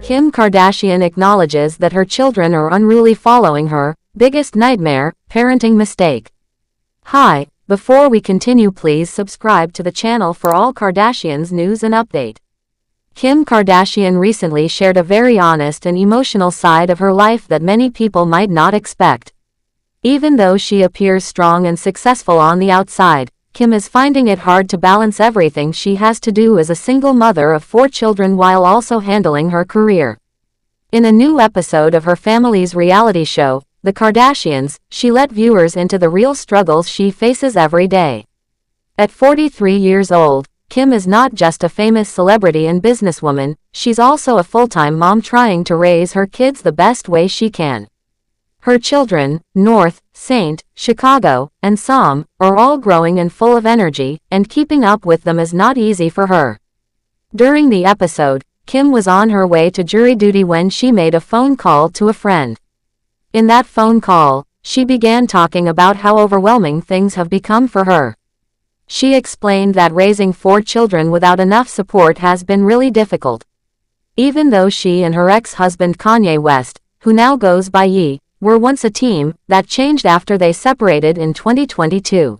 Kim Kardashian acknowledges that her children are unruly following her biggest nightmare, parenting mistake. Hi, before we continue, please subscribe to the channel for all Kardashians news and update. Kim Kardashian recently shared a very honest and emotional side of her life that many people might not expect. Even though she appears strong and successful on the outside, Kim is finding it hard to balance everything she has to do as a single mother of 4 children while also handling her career. In a new episode of her family's reality show, The Kardashians, she let viewers into the real struggles she faces every day. At 43 years old, Kim is not just a famous celebrity and businesswoman, she's also a full-time mom trying to raise her kids the best way she can. Her children, North, Saint, Chicago, and Sam, are all growing and full of energy, and keeping up with them is not easy for her. During the episode, Kim was on her way to jury duty when she made a phone call to a friend. In that phone call, she began talking about how overwhelming things have become for her. She explained that raising 4 children without enough support has been really difficult. Even though she and her ex-husband Kanye West, who now goes by Ye, were once a team, that changed after they separated in 2022.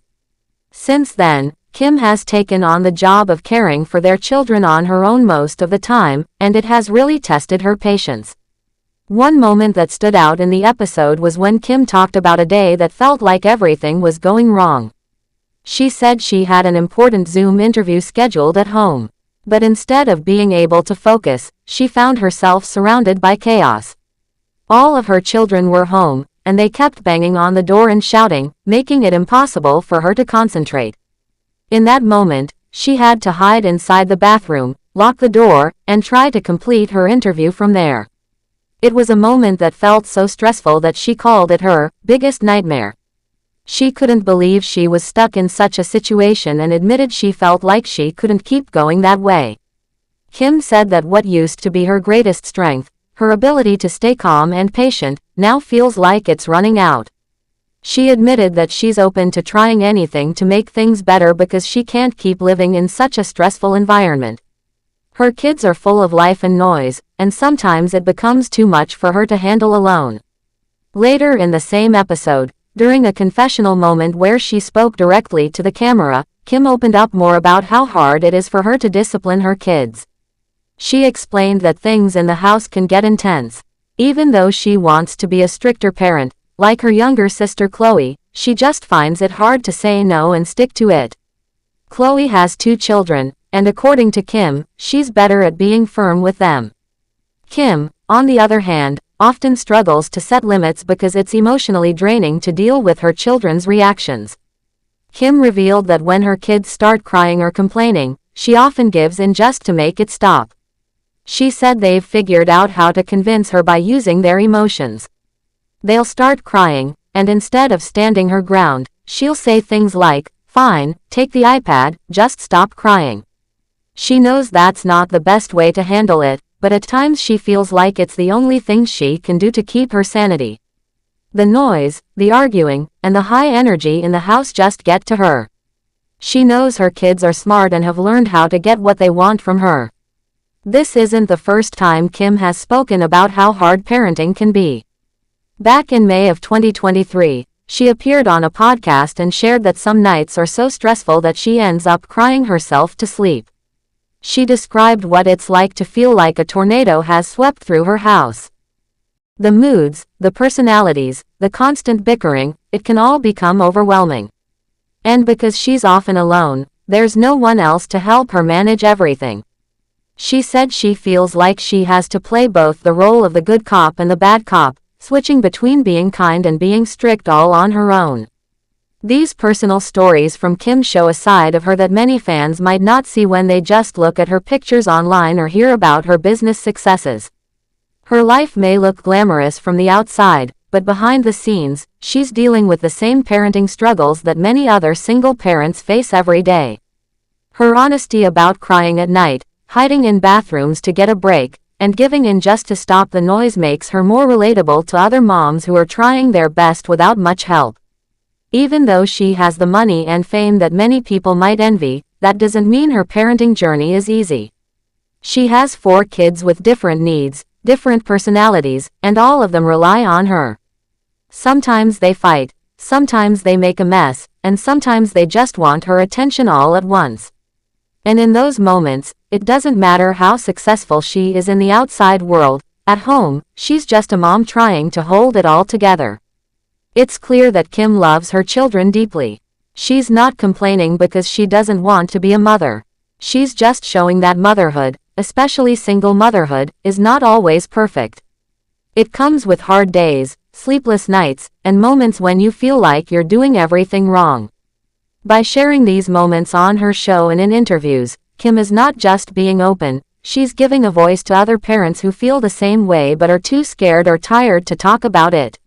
Since then, Kim has taken on the job of caring for their children on her own most of the time, and it has really tested her patience. One moment that stood out in the episode was when Kim talked about a day that felt like everything was going wrong. She said she had an important Zoom interview scheduled at home. But instead of being able to focus, she found herself surrounded by chaos. All of her children were home, and they kept banging on the door and shouting, making it impossible for her to concentrate. In that moment, she had to hide inside the bathroom, lock the door, and try to complete her interview from there. It was a moment that felt so stressful that she called it her biggest nightmare. She couldn't believe she was stuck in such a situation and admitted she felt like she couldn't keep going that way. Kim said that what used to be her greatest strength, her ability to stay calm and patient, now feels like it's running out. She admitted that she's open to trying anything to make things better because she can't keep living in such a stressful environment. Her kids are full of life and noise, and sometimes it becomes too much for her to handle alone. Later in the same episode, during a confessional moment where she spoke directly to the camera, Kim opened up more about how hard it is for her to discipline her kids. She explained that things in the house can get intense. Even though she wants to be a stricter parent, like her younger sister Khloe, she just finds it hard to say no and stick to it. Khloe has 2 children, and according to Kim, she's better at being firm with them. Kim, on the other hand, often struggles to set limits because it's emotionally draining to deal with her children's reactions. Kim revealed that when her kids start crying or complaining, she often gives in just to make it stop. She said they've figured out how to convince her by using their emotions. They'll start crying, and instead of standing her ground, she'll say things like, "Fine, take the iPad, just stop crying." She knows that's not the best way to handle it, but at times she feels like it's the only thing she can do to keep her sanity. The noise, the arguing, and the high energy in the house just get to her. She knows her kids are smart and have learned how to get what they want from her. This isn't the first time Kim has spoken about how hard parenting can be. Back in May of 2023, she appeared on a podcast and shared that some nights are so stressful that she ends up crying herself to sleep. She described what it's like to feel like a tornado has swept through her house. The moods, the personalities, the constant bickering, it can all become overwhelming. And because she's often alone, there's no one else to help her manage everything. She said she feels like she has to play both the role of the good cop and the bad cop, switching between being kind and being strict all on her own. These personal stories from Kim show a side of her that many fans might not see when they just look at her pictures online or hear about her business successes. Her life may look glamorous from the outside, but behind the scenes, she's dealing with the same parenting struggles that many other single parents face every day. Her honesty about crying at night, hiding in bathrooms to get a break, and giving in just to stop the noise makes her more relatable to other moms who are trying their best without much help. Even though she has the money and fame that many people might envy, that doesn't mean her parenting journey is easy. She has 4 kids with different needs, different personalities, and all of them rely on her. Sometimes they fight, sometimes they make a mess, and sometimes they just want her attention all at once. And in those moments, it doesn't matter how successful she is in the outside world, at home, she's just a mom trying to hold it all together. It's clear that Kim loves her children deeply. She's not complaining because she doesn't want to be a mother. She's just showing that motherhood, especially single motherhood, is not always perfect. It comes with hard days, sleepless nights, and moments when you feel like you're doing everything wrong. By sharing these moments on her show and in interviews, Kim is not just being open, she's giving a voice to other parents who feel the same way but are too scared or tired to talk about it.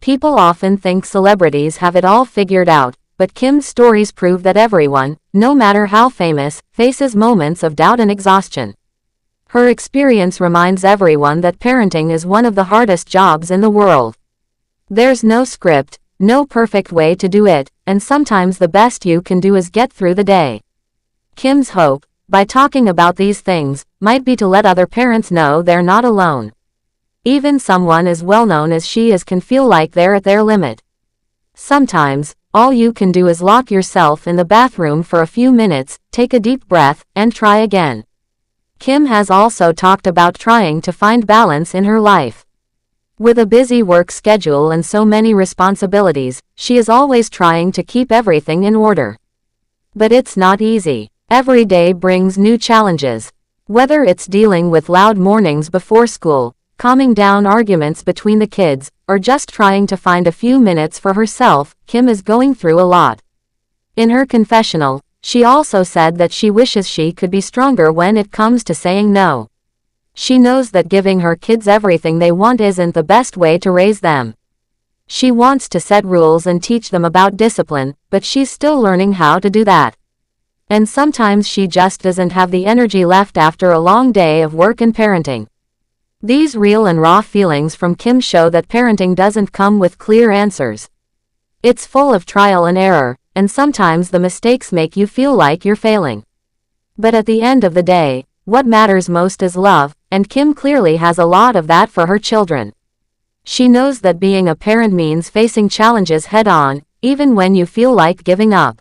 People often think celebrities have it all figured out, but Kim's stories prove that everyone, no matter how famous, faces moments of doubt and exhaustion. Her experience reminds everyone that parenting is one of the hardest jobs in the world. There's no script, no perfect way to do it, and sometimes the best you can do is get through the day. Kim's hope, by talking about these things, might be to let other parents know they're not alone. Even someone as well known as she is can feel like they're at their limit. Sometimes, all you can do is lock yourself in the bathroom for a few minutes, take a deep breath, and try again. Kim has also talked about trying to find balance in her life. With a busy work schedule and so many responsibilities, she is always trying to keep everything in order. But it's not easy. Every day brings new challenges. Whether it's dealing with loud mornings before school, calming down arguments between the kids, or just trying to find a few minutes for herself, Kim is going through a lot. In her confessional, she also said that she wishes she could be stronger when it comes to saying no. She knows that giving her kids everything they want isn't the best way to raise them. She wants to set rules and teach them about discipline, but she's still learning how to do that. And sometimes she just doesn't have the energy left after a long day of work and parenting. These real and raw feelings from Kim show that parenting doesn't come with clear answers. It's full of trial and error, and sometimes the mistakes make you feel like you're failing. But at the end of the day, what matters most is love, and Kim clearly has a lot of that for her children. She knows that being a parent means facing challenges head-on, even when you feel like giving up.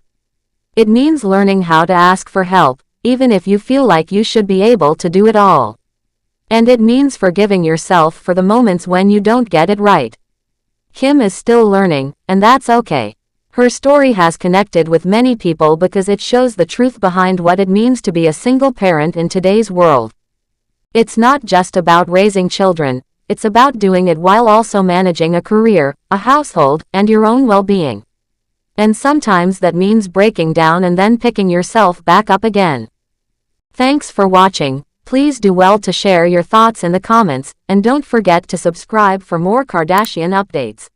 It means learning how to ask for help, even if you feel like you should be able to do it all. And it means forgiving yourself for the moments when you don't get it right. Kim is still learning, and that's okay. Her story has connected with many people because it shows the truth behind what it means to be a single parent in today's world. It's not just about raising children, it's about doing it while also managing a career, a household, and your own well-being. And sometimes that means breaking down and then picking yourself back up again. Thanks for watching. Please do well to share your thoughts in the comments, and don't forget to subscribe for more Kardashian updates.